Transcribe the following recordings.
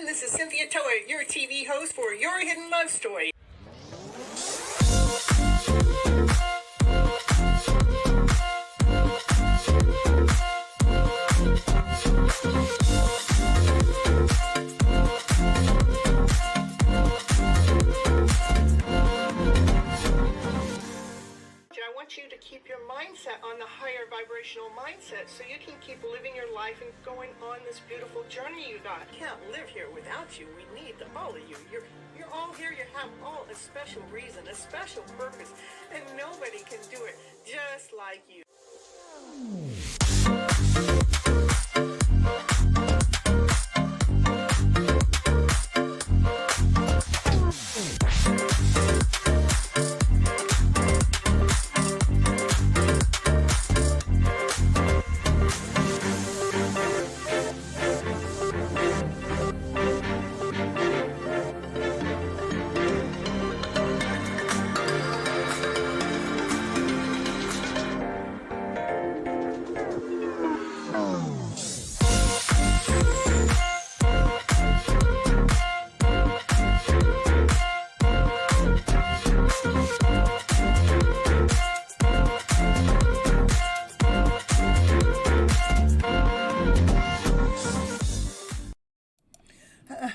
This is Cynthia Toet, your TV host for Your Hidden Love Story. I want you to keep your mindset on the higher vibrational mindset so you can keep living your life and going on this beautiful journey you got. I can't live here without you. We need all of you. You're all here. You have all a special reason, a special purpose, and nobody can do it just like you.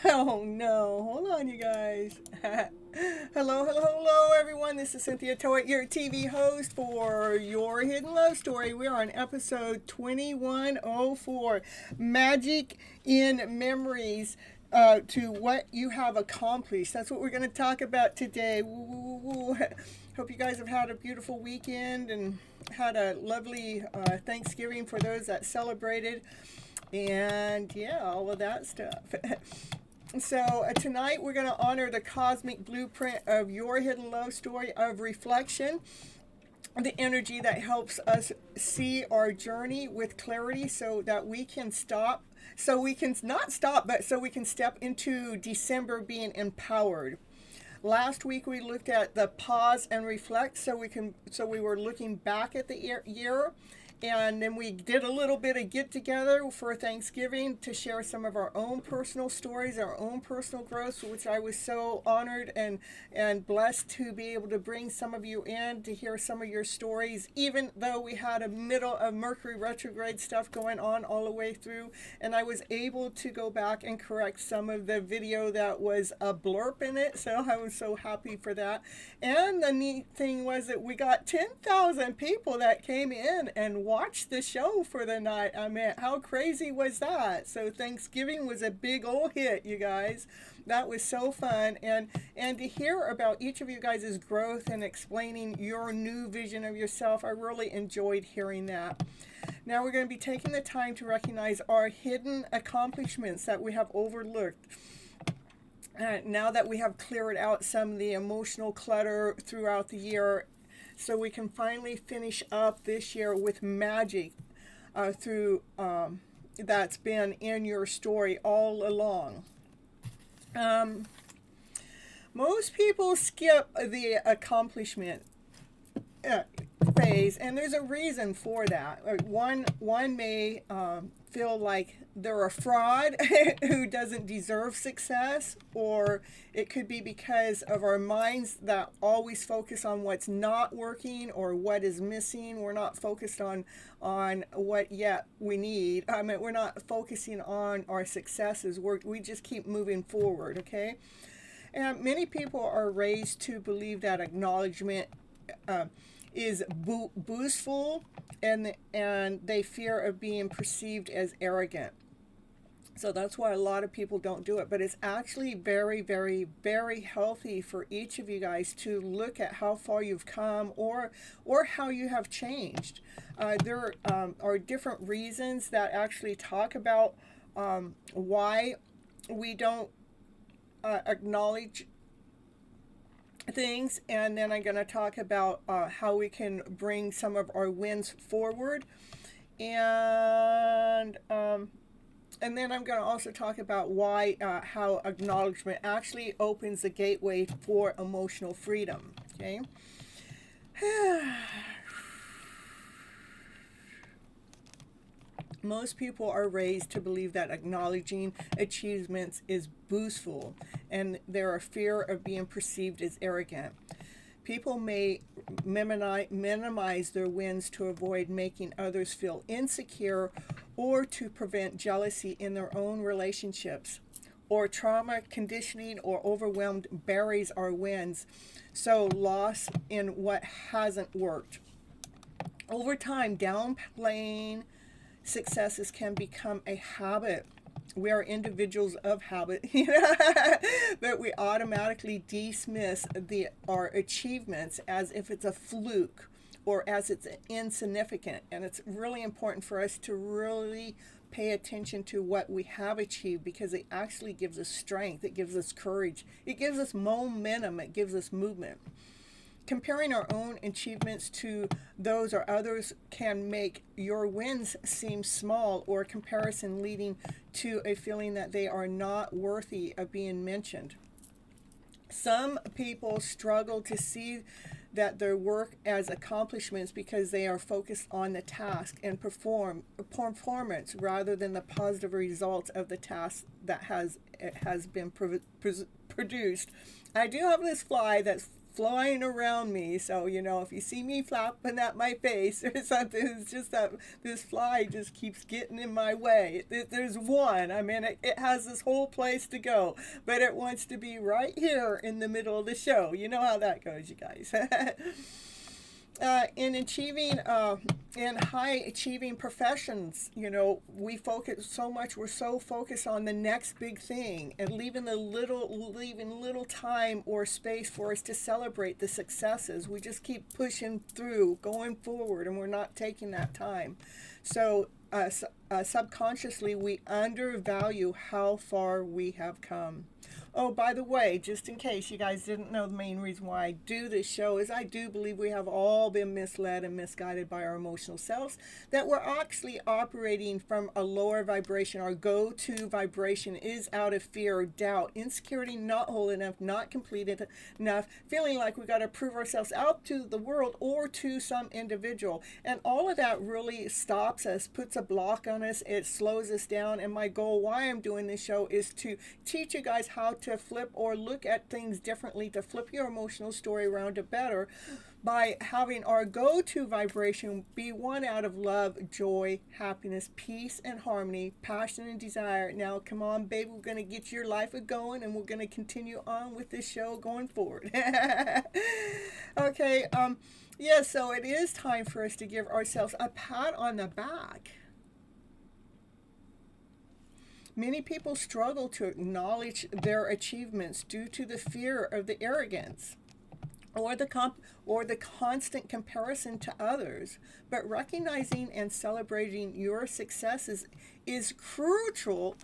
Oh no, hold on you guys. Hello everyone, this is Cynthia Toet, your TV host for Your Hidden Love Story. We're on episode 2104, Magic in Memories, to what you have accomplished. That's what we're going to talk about today. Hope you guys have had a beautiful weekend and had a lovely Thanksgiving for those that celebrated. And yeah, all of that stuff. So tonight we're going to honor the cosmic blueprint of your hidden love story of reflection, the energy that helps us see our journey with clarity so that we can stop, so we can not stop, but so we can step into December being empowered. Last week we looked at the pause and reflect, so we were looking back at the year. And then we did a little bit of get together for Thanksgiving to share some of our own personal stories, our own personal growth, which I was so honored and blessed to be able to bring some of you in to hear some of your stories, even though we had a middle of Mercury retrograde stuff going on all the way through. And I was able to go back and correct some of the video that was a blurb in it. So I was so happy for that. And the neat thing was that we got 10,000 people that came in and watch the show for the night. I mean, how crazy was that? So Thanksgiving was a big old hit, you guys. That was so fun. And to hear about each of you guys' growth and explaining your new vision of yourself, I really enjoyed hearing that. Now we're going to be taking the time to recognize our hidden accomplishments that we have overlooked. Now that we have cleared out some of the emotional clutter throughout the year, so we can finally finish up this year with magic through that's been in your story all along. Most people skip the accomplishment phase, and there's a reason for that. One may feel like they're a fraud who doesn't deserve success, or it could be because of our minds that always focus on what's not working or what is missing. We're not focused on what yet we need. I mean, we're not focusing on our successes. We just keep moving forward, okay? And many people are raised to believe that acknowledgement is boastful, and they fear of being perceived as arrogant. So that's why a lot of people don't do it. But it's actually very, very, very healthy for each of you guys to look at how far you've come or how you have changed. There are different reasons that actually talk about why we don't acknowledge things, and then I'm going to talk about how we can bring some of our wins forward, and then I'm going to also talk about why how acknowledgement actually opens the gateway for emotional freedom. Okay. Most people are raised to believe that acknowledging achievements is boastful, and they're a fear of being perceived as arrogant. People may minimize their wins to avoid making others feel insecure or to prevent jealousy in their own relationships. Or trauma, conditioning, or overwhelmed buries our wins, so loss in what hasn't worked. Over time, downplaying successes can become a habit. We are individuals of habit, but we automatically dismiss our achievements as if it's a fluke or as it's insignificant. And it's really important for us to really pay attention to what we have achieved, because it actually gives us strength, it gives us courage, it gives us momentum, it gives us movement. Comparing our own achievements to those or others can make your wins seem small, or comparison leading to a feeling that they are not worthy of being mentioned. Some people struggle to see that their work as accomplishments because they are focused on the task and performance rather than the positive results of the task that has been produced. I do have this fly that's flying around me, so if you see me flapping at my face or something, it's just that this fly just keeps getting in my way. There's one, I mean, it has this whole place to go, but it wants to be right here in the middle of the show. You know how that goes, you guys. In achieving in high achieving professions, we focus so much, we're so focused on the next big thing and leaving little time or space for us to celebrate the successes. We just keep pushing through, going forward, and we're not taking that time. So subconsciously we undervalue how far we have come. Oh, by the way, just in case you guys didn't know, the main reason why I do this show is I do believe we have all been misled and misguided by our emotional selves, that we're actually operating from a lower vibration. Our go-to vibration is out of fear, doubt, insecurity, not whole enough, not completed enough, feeling like we got to prove ourselves out to the world or to some individual. And all of that really stops us, puts a block on us, it slows us down. And my goal, why I'm doing this show, is to teach you guys how to flip or look at things differently, to flip your emotional story around to better, by having our go-to vibration be one out of love, joy, happiness, peace, and harmony, passion, and desire. Now, come on, baby, we're going to get your life going, and we're going to continue on with this show going forward. Okay, so it is time for us to give ourselves a pat on the back. Many people struggle to acknowledge their achievements due to the fear of the arrogance or the constant comparison to others. But recognizing and celebrating your successes is critical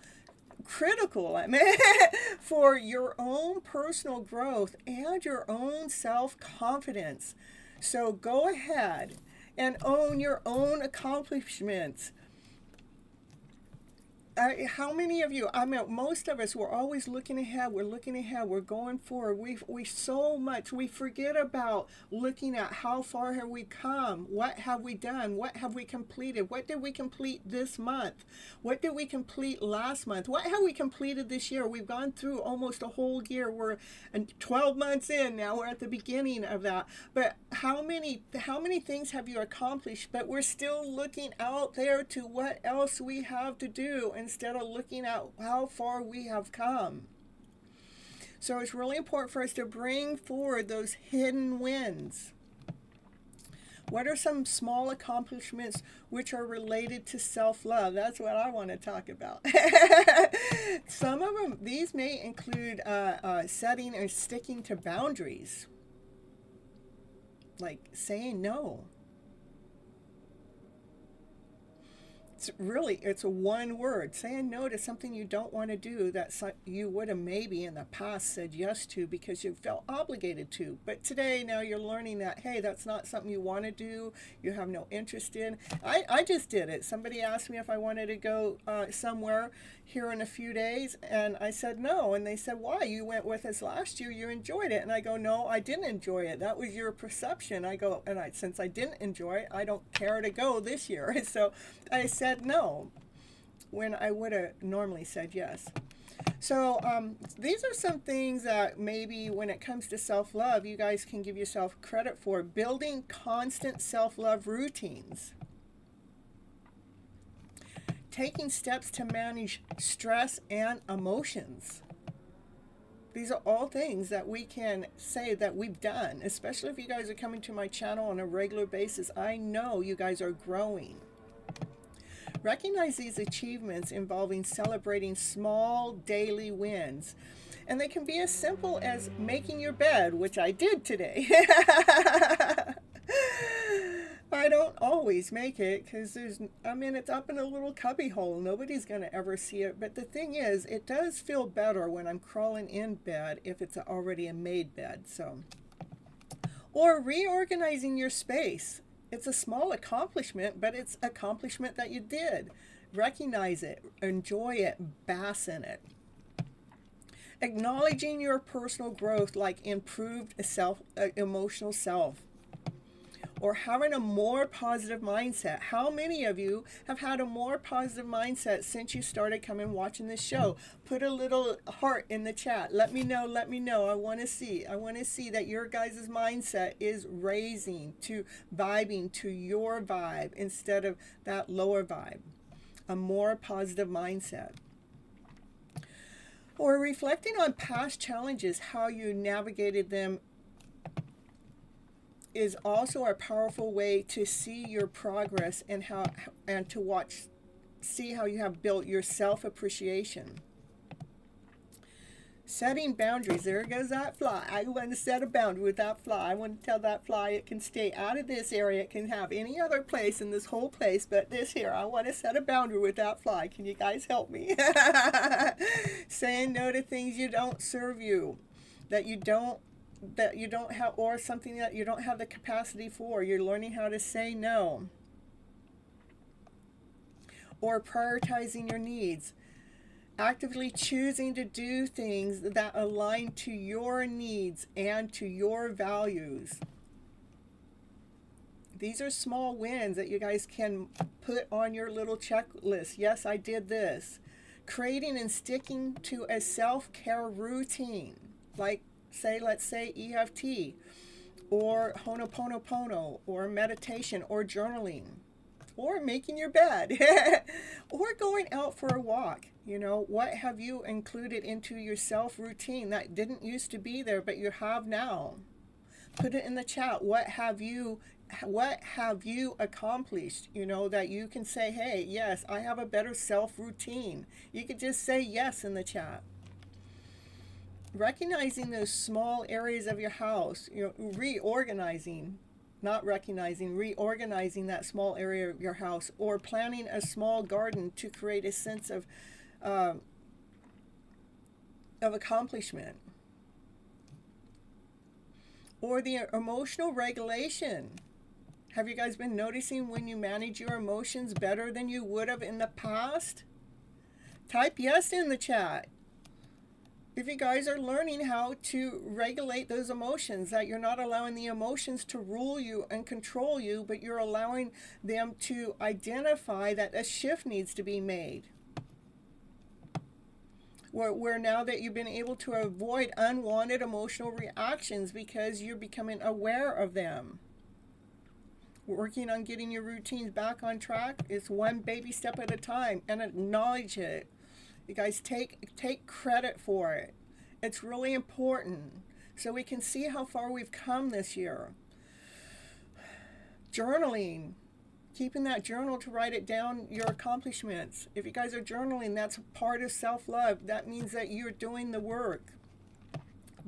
for your own personal growth and your own self-confidence. So go ahead and own your own accomplishments. How many of you, I mean, most of us, we're always looking ahead, we're going forward. We forget about looking at how far have we come, what have we done, what have we completed, what did we complete this month, what did we complete last month, what have we completed this year. We've gone through almost a whole year, we're 12 months in now, we're at the beginning of that. But how many things have you accomplished? But we're still looking out there to what else we have to do, instead of looking at how far we have come. So it's really important for us to bring forward those hidden wins. What are some small accomplishments which are related to self-love? That's what I want to talk about. Some of them, these may include setting or sticking to boundaries, like saying no. it's a one word. Saying no to something you don't want to do that you would have maybe in the past said yes to because you felt obligated to. But today, now you're learning that, hey, that's not something you want to do, you have no interest in. I just did it. Somebody asked me if I wanted to go somewhere here in a few days, and I said no. And they said, why? You went with us last year, you enjoyed it. And I go, no, I didn't enjoy it. That was your perception. I go, and since I didn't enjoy it, I don't care to go this year. So I said no when I would have normally said yes. So these are some things that maybe when it comes to self-love, you guys can give yourself credit for. Building constant self-love routines. Taking steps to manage stress and emotions. These are all things that we can say that we've done, especially if you guys are coming to my channel on a regular basis. I know you guys are growing. Recognize these achievements involving celebrating small daily wins. And they can be as simple as making your bed, which I did today. I don't always make it because it's up in a little cubby hole. Nobody's going to ever see it. But the thing is, it does feel better when I'm crawling in bed if it's already a made bed. Or reorganizing your space. It's a small accomplishment, but it's accomplishment that you did. Recognize it, enjoy it, bask in it. Acknowledging your personal growth, like improved emotional self. Or having a more positive mindset. How many of you have had a more positive mindset since you started coming watching this show? Put a little heart in the chat. Let me know. I want to see that your guys' mindset is raising to vibing to your vibe instead of that lower vibe. A more positive mindset. Or reflecting on past challenges, how you navigated them is also a powerful way to see your progress and to see how you have built your self-appreciation. Setting boundaries. There goes that fly. I want to set a boundary with that fly. I want to tell that fly it can stay out of this area. It can have any other place in this whole place, but this here. I want to set a boundary with that fly. Can you guys help me? Saying no to things you don't serve you, that you don't have, or something that you don't have the capacity for. You're learning how to say no. Or prioritizing your needs. Actively choosing to do things that align to your needs and to your values. These are small wins that you guys can put on your little checklist. Yes, I did this. Creating and sticking to a self-care routine. Like, let's say EFT, or Ho'oponopono, or meditation, or journaling, or making your bed, or going out for a walk. What have you included into your self routine that didn't used to be there, but you have now? Put it in the chat. What have you accomplished, that you can say, hey, yes, I have a better self routine. You could just say yes in the chat. Recognizing those small areas of your house, reorganizing that small area of your house, or planting a small garden to create a sense of accomplishment. Or the emotional regulation. Have you guys been noticing when you manage your emotions better than you would have in the past? Type yes in the chat. If you guys are learning how to regulate those emotions, that you're not allowing the emotions to rule you and control you, but you're allowing them to identify that a shift needs to be made. Where now that you've been able to avoid unwanted emotional reactions because you're becoming aware of them. Working on getting your routines back on track is one baby step at a time, and acknowledge it. You guys take credit for it. It's really important so we can see how far we've come this year. Journaling. Keeping that journal to write it down, your accomplishments. If you guys are journaling, that's part of self-love. That means that you're doing the work,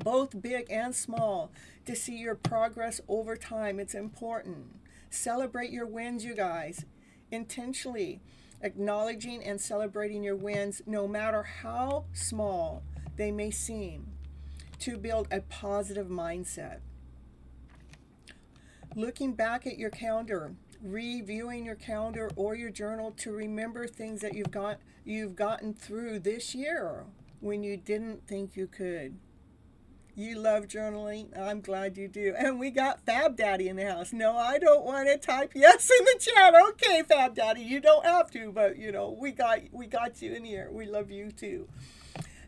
both big and small, to see your progress over time. It's important. Celebrate your wins, you guys, intentionally. acknowledging and celebrating your wins, no matter how small they may seem, to build a positive mindset. Looking back at your calendar, reviewing your calendar or your journal to remember things that you've gotten through this year when you didn't think you could. You love journaling. I'm glad you do. And we got Fab Daddy in the house. No, I don't want to type yes in the chat. Okay, Fab Daddy, you don't have to, but we got you in here. We love you too.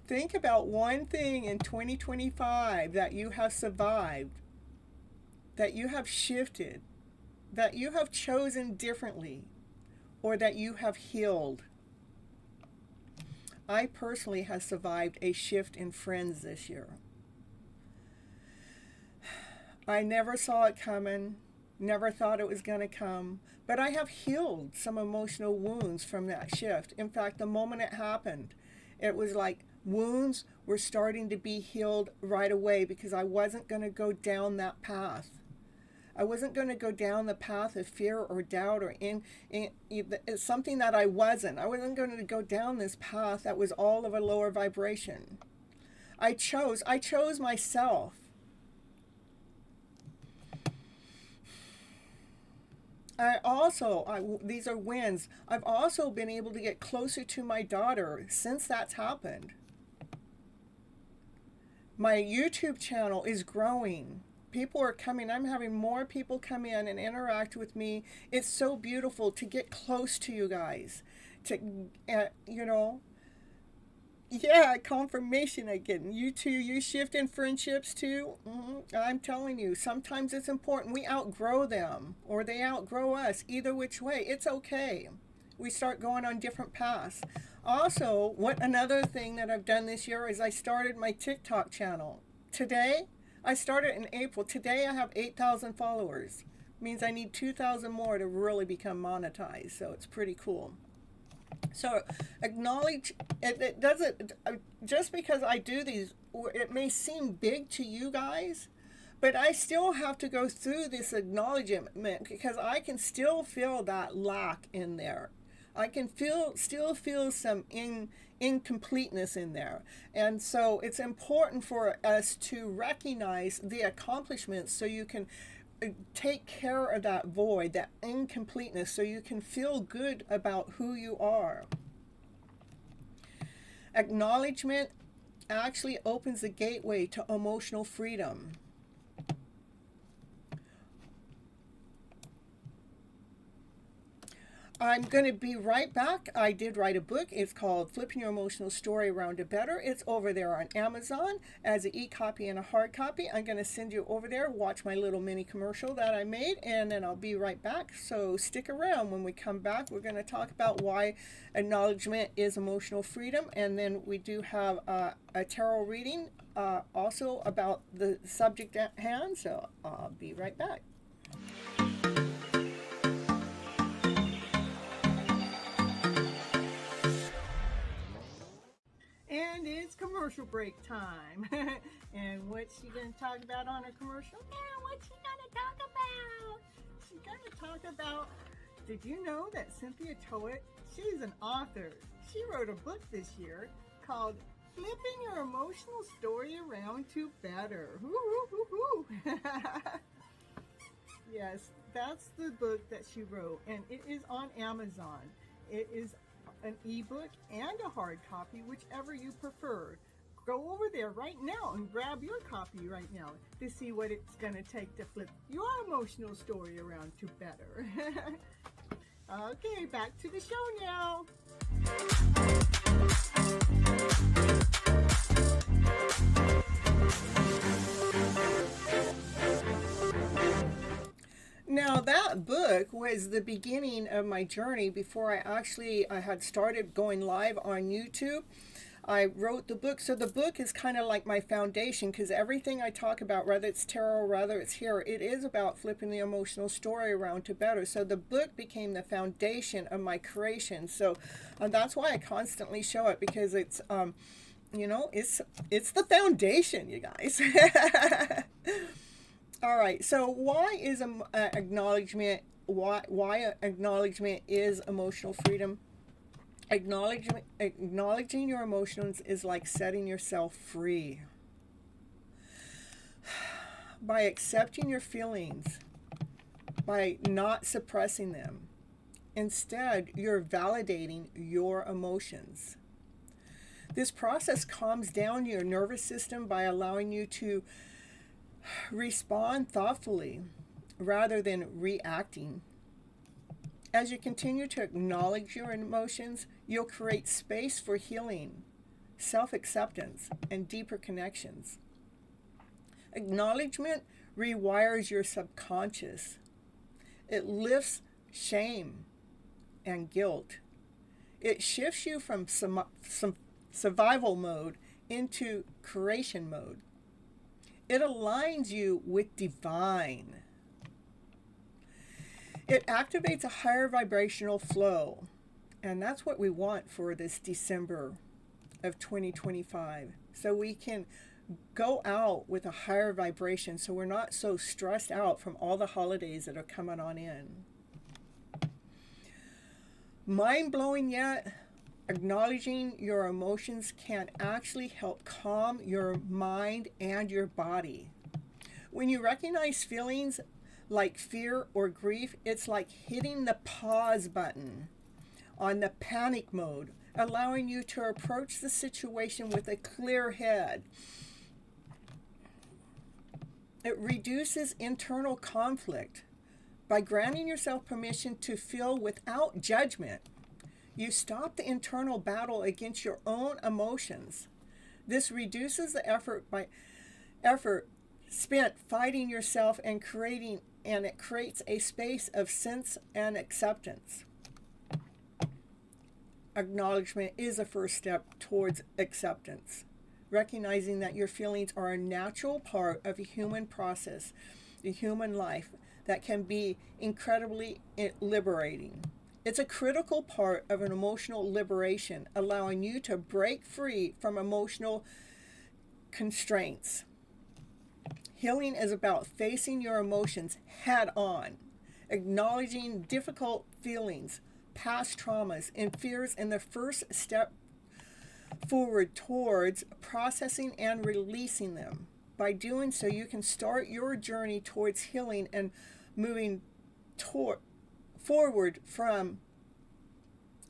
Think about one thing in 2025 that you have survived, that you have shifted, that you have chosen differently, or that you have healed. I personally have survived a shift in friends this year. I never saw it coming, never thought it was going to come, but I have healed some emotional wounds from that shift. In fact, the moment it happened, it was like wounds were starting to be healed right away because I wasn't going to go down that path. I wasn't going to go down the path of fear or doubt or it's something that I wasn't. I wasn't going to go down this path that was all of a lower vibration. I chose myself. These are wins. I've also been able to get closer to my daughter since that's happened. My YouTube channel is growing. People are coming. I'm having more people come in and interact with me. It's so beautiful to get close to you guys. Yeah, confirmation again. You too, you shift in friendships too. I'm telling you, sometimes it's important. We outgrow them or they outgrow us. Either which way, it's okay. We start going on different paths. Also, another thing that I've done this year is I started my TikTok channel. Today, I started in April. Today I have 8,000 followers. Means I need 2,000 more to really become monetized. So it's pretty cool. So acknowledge it doesn't, just because I do these, it may seem big to you guys, but I still have to go through this acknowledgement because I can still feel that lack in there. I can still feel some incompleteness in there. And so it's important for us to recognize the accomplishments so you can take care of that void, that incompleteness, so you can feel good about who you are. Acknowledgement actually opens the gateway to emotional freedom. I'm going to be right back. I did write a book. It's called Flipping Your Emotional Story Around to Better. It's over there on Amazon as an e-copy and a hard copy. I'm going to send you over there, watch my little mini commercial that I made, and then I'll be right back. So stick around. When we come back, we're going to talk about why acknowledgement is emotional freedom, and then we do have a tarot reading also about the subject at hand. So I'll be right back. And it's commercial break time. And what's she going to talk about on her commercial? Yeah, what's she going to talk about? She's going to talk about, did you know that Cynthia Toet, she's an author. She wrote a book this year called Flipping Your Emotional Story Around to Better. Yes, that's the book that she wrote, and it is on Amazon. It is an ebook and a hard copy, whichever you prefer. Go over there right now and grab your copy right now to see what it's going to take to flip your emotional story around to better. Okay, back to the show now. Now that book was the beginning of my journey before I had started going live on YouTube. I wrote the book. So the book is kind of like my foundation because everything I talk about, whether it's tarot, whether it's here, it is about flipping the emotional story around to better. So the book became the foundation of my creation. So that's why I constantly show it, because it's, it's the foundation, you guys. All right, so why is acknowledgement? Why acknowledgement is emotional freedom? Acknowledging your emotions is like setting yourself free. By accepting your feelings, by not suppressing them, instead, you're validating your emotions. This process calms down your nervous system by allowing you to respond thoughtfully rather than reacting. As you continue to acknowledge your emotions, you'll create space for healing, self-acceptance, and deeper connections. Acknowledgement rewires your subconscious. It lifts shame and guilt. It shifts you from some survival mode into creation mode. It aligns you with divine. It activates a higher vibrational flow. And that's what we want for this December of 2025. So we can go out with a higher vibration so we're not so stressed out from all the holidays that are coming on in. Mind-blowing yet, acknowledging your emotions can actually help calm your mind and your body. When you recognize feelings like fear or grief, it's like hitting the pause button on the panic mode, allowing you to approach the situation with a clear head. It reduces internal conflict. By granting yourself permission to feel without judgment, you stop the internal battle against your own emotions. This reduces the effort spent fighting yourself and it creates a space of sense and acceptance. Acknowledgement is a first step towards acceptance. Recognizing that your feelings are a natural part of a human process, a human life, that can be incredibly liberating. It's a critical part of an emotional liberation, allowing you to break free from emotional constraints. Healing is about facing your emotions head on, acknowledging difficult feelings, past traumas, and fears in the first step forward towards processing and releasing them. By doing so, you can start your journey towards healing and moving forward from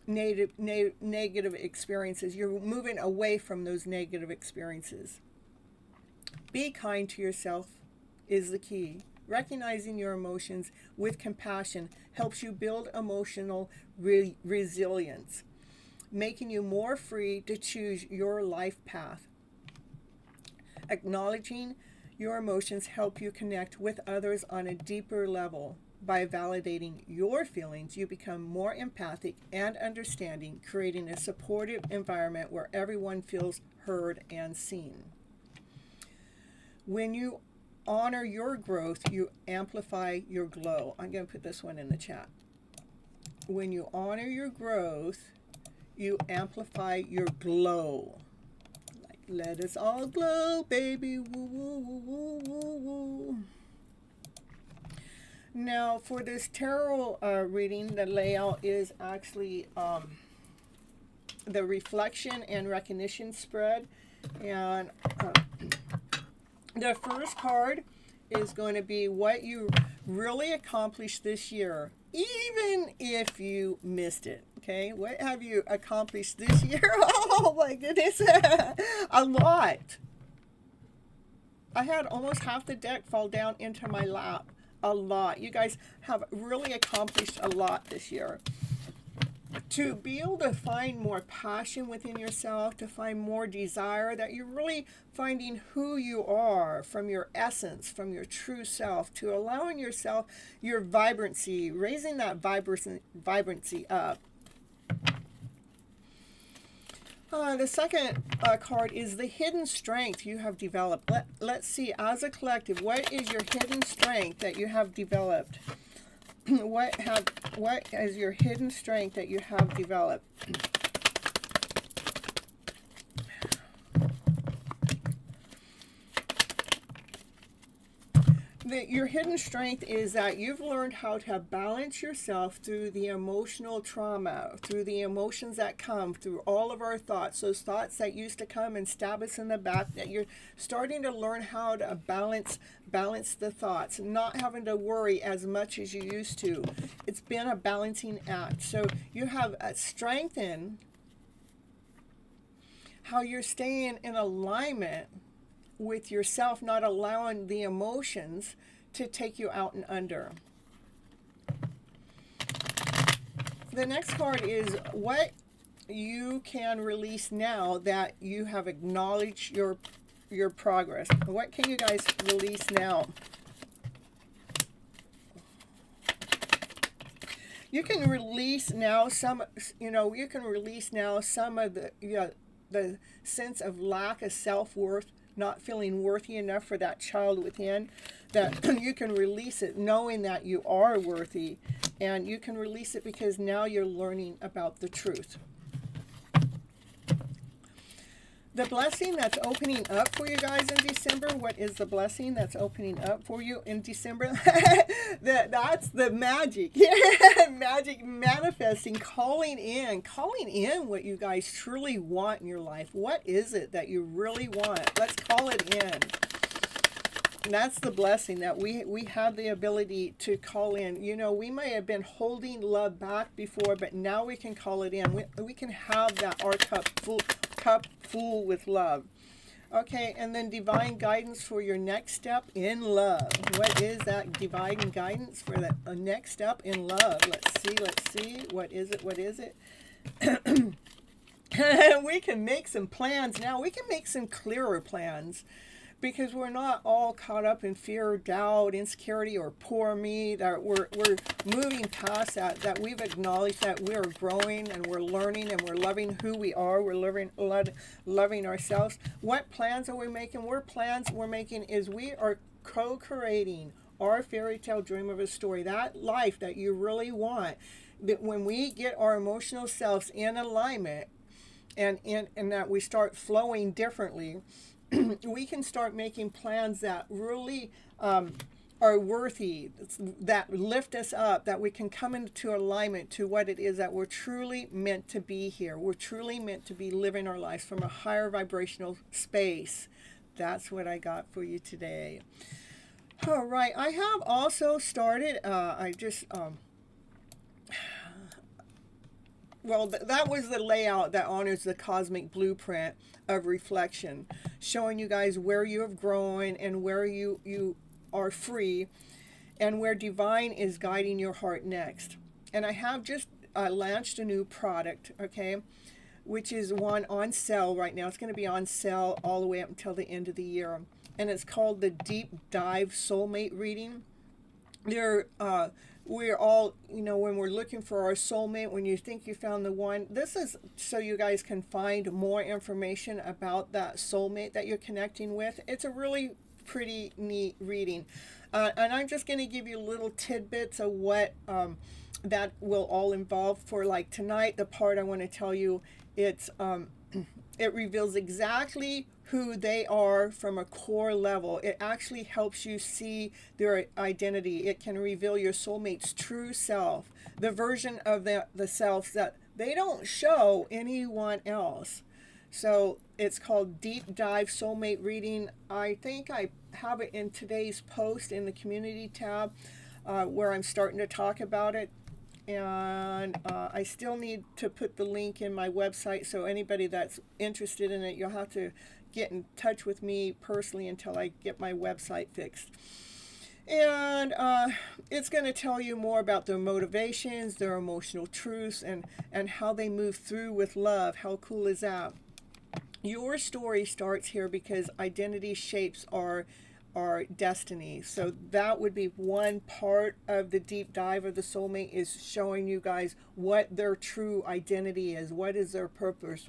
negative experiences. You're moving away from those negative experiences. Be kind to yourself is the key. Recognizing your emotions with compassion helps you build emotional resilience, making you more free to choose your life path. Acknowledging your emotions help you connect with others on a deeper level. By validating your feelings, you become more empathic and understanding, creating a supportive environment where everyone feels heard and seen. When you honor your growth, you amplify your glow. I'm going to put this one in the chat. When you honor your growth, you amplify your glow. Like, let us all glow, baby. Woo, woo, woo, woo, woo, woo. Now, for this tarot reading, the layout is actually the reflection and recognition spread. And the first card is going to be what you really accomplished this year, even if you missed it. Okay, what have you accomplished this year? Oh my goodness, a lot. I had almost half the deck fall down into my lap. A lot. You guys have really accomplished a lot this year. To be able to find more passion within yourself, to find more desire, that you're really finding who you are from your essence, from your true self, to allowing yourself your vibrancy, raising that vibrancy up. The second card is the hidden strength you have developed. Let's see, as a collective, what is your hidden strength that you have developed? What is your hidden strength that you have developed? your hidden strength is that you've learned how to balance yourself through the emotional trauma, through the emotions that come, through all of our thoughts, those thoughts that used to come and stab us in the back, that you're starting to learn how to balance the thoughts, not having to worry as much as you used to. It's been a balancing act. So you have strengthened how you're staying in alignment with yourself, not allowing the emotions to take you out and under. The next card is what you can release now that you have acknowledged your progress. What can you guys release now? You can release now some, you can release now some of the sense of lack of self-worth, not feeling worthy enough for that child within, that you can release it knowing that you are worthy, and you can release it because now you're learning about the truth. The blessing that's opening up for you guys in December, what is the blessing that's opening up for you in December? That's the magic. Magic manifesting, calling in what you guys truly want in your life. What is it that you really want? Let's call it in. And that's the blessing, that we have the ability to call in. We may have been holding love back before, but now we can call it in. We can have our cup full with love. Okay, and then divine guidance for your next step in love. What is that divine guidance for the next step in love? Let's see. What is it? We can make some plans now. We can make some clearer plans, because we're not all caught up in fear, doubt, insecurity, or poor me. That we're moving past that we've acknowledged that we're growing and we're learning and we're loving who we are. We're loving ourselves. What plans are we making? Plans we're making is we are co-creating our fairy tale dream of a story, that life that you really want. That when we get our emotional selves in alignment and that we start flowing differently, we can start making plans that really are worthy, that lift us up, that we can come into alignment to what it is that we're truly meant to be here. We're truly meant to be living our lives from a higher vibrational space. That's what I got for you today. All right, I have also started, that was the layout that honors the cosmic blueprint of reflection, showing you guys where you have grown and where you are free and where divine is guiding your heart next. And I have just launched a new product, okay, which is one on sale right now. It's going to be on sale all the way up until the end of the year. And it's called the Deep Dive Soulmate Reading. We're all, when we're looking for our soulmate, when you think you found the one, this is so you guys can find more information about that soulmate that you're connecting with. It's a really pretty neat reading. And I'm just going to give you little tidbits of what that will all involve. For like tonight, the part I want to tell you, it reveals exactly who they are from a core level. It actually helps you see their identity. It can reveal your soulmate's true self, the version of the self that they don't show anyone else. So it's called Deep Dive Soulmate Reading. I think I have it in today's post in the community tab where I'm starting to talk about it. And I still need to put the link in my website, so anybody that's interested in it, you'll have to get in touch with me personally until I get my website fixed. And it's going to tell you more about their motivations, their emotional truths, and how they move through with love. How cool is that? Your story starts here because identity shapes our destiny. So that would be one part of the deep dive of the soulmate, is showing you guys what their true identity is, what is their purpose,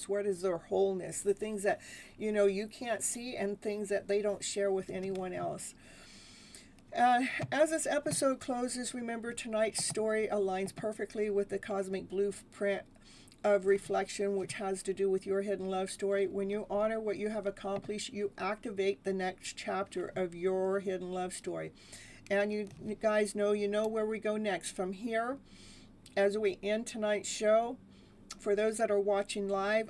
what is their wholeness, the things that you can't see and things that they don't share with anyone else. As this episode closes, remember tonight's story aligns perfectly with the cosmic blueprint of reflection, which has to do with your hidden love story. When you honor what you have accomplished, you activate the next chapter of your hidden love story. And you guys know, where we go next. From here, as we end tonight's show, for those that are watching live,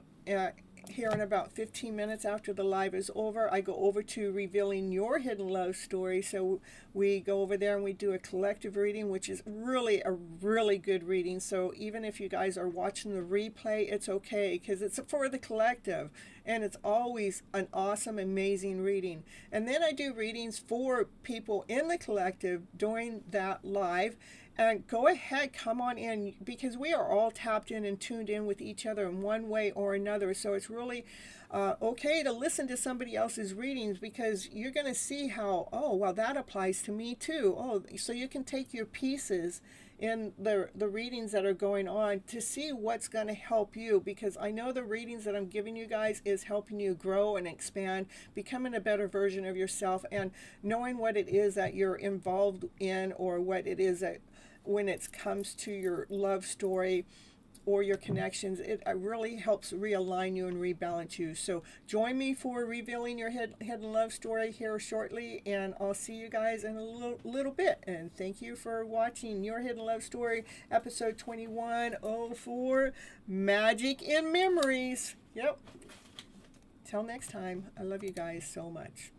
here in about 15 minutes after the live is over, I go over to revealing your hidden love story. So we go over there and we do a collective reading, which is really a really good reading. So even if you guys are watching the replay, it's okay, because it's for the collective, and it's always an awesome, amazing reading. And then I do readings for people in the collective during that live. And go ahead, come on in, because we are all tapped in and tuned in with each other in one way or another. So it's really okay to listen to somebody else's readings, because you're going to see how, oh, well, that applies to me too. Oh, so you can take your pieces in the readings that are going on to see what's going to help you, because I know the readings that I'm giving you guys is helping you grow and expand, becoming a better version of yourself, and knowing what it is that you're involved in, or what it is that when it comes to your love story or your connections, it really helps realign you and rebalance you. So join me for revealing your hidden love story here shortly, and I'll see you guys in a little bit. And thank you for watching Your Hidden Love Story, episode 2104, Magic in Memories. Yep. Till next time, I love you guys so much.